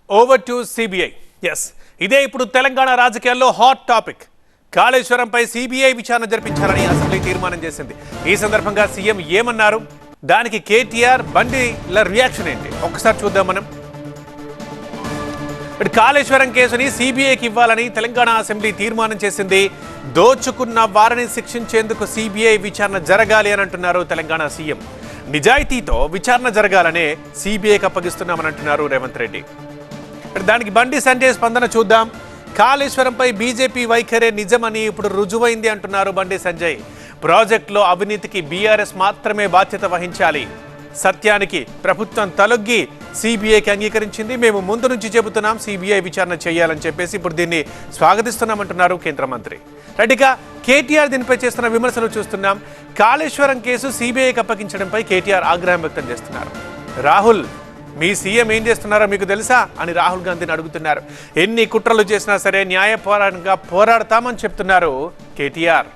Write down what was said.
Over to CBI. Yes, ఇదే ఇప్పుడు తెలంగాణ రాజకీయాల్లో హాట్ టాపిక్. కాళేశ్వరంపై సిబిఐ విచారణ జరిపించాలని అసెంబ్లీ తీర్మానం చేసింది. ఈ సందర్భంగా సీఎం ఏమన్నారు, దానికి కేటీఆర్ బండిల రియాక్షన్ ఏంటి ఒక్కసారి చూద్దాం మనం. కాళేశ్వరం కేసుని సిబిఐకి ఇవ్వాలని తెలంగాణ అసెంబ్లీ తీర్మానం చేసింది. దోచుకున్న వారిని శిక్షించేందుకు సిబిఐ విచారణ జరగాలి అని అంటున్నారు తెలంగాణ సీఎం. నిజాయితీతో విచారణ జరగాలనే సిబిఐకి అప్పగిస్తున్నామని అంటున్నారు రేవంత్ రెడ్డి. దానికి బండి సంజయ్ స్పందన చూద్దాం. కాళేశ్వరంపై బీజేపీ వైఖరే నిజమని ఇప్పుడు రుజువైంది అంటున్నారు బండి సంజయ్. ప్రాజెక్టులో అవినీతికి బీఆర్ఎస్ మాత్రమే బాధ్యత వహించాలి. సత్యానికి ప్రభుత్వం తలొగ్గి సిబిఐకి అంగీకరించింది. మేము ముందు నుంచి చెబుతున్నాం సిబిఐ విచారణ చేయాలని చెప్పేసి ఇప్పుడు దీన్ని స్వాగతిస్తున్నామంటున్నారు కేంద్ర మంత్రి. రెడ్డిగా కేటీఆర్ దీనిపై చేస్తున్న విమర్శలు చూస్తున్నాం. కాళేశ్వరం కేసు సిబిఐకి అప్పగించడంపై కేటీఆర్ ఆగ్రహం వ్యక్తం చేస్తున్నారు. రాహుల్, మీ సీఎం ఏం చేస్తున్నారో మీకు తెలుసా అని రాహుల్ గాంధీని అడుగుతున్నారు. ఎన్ని కుట్రలు చేసినా సరే న్యాయపరంగా పోరాడతామని చెప్తున్నారు కేటీఆర్.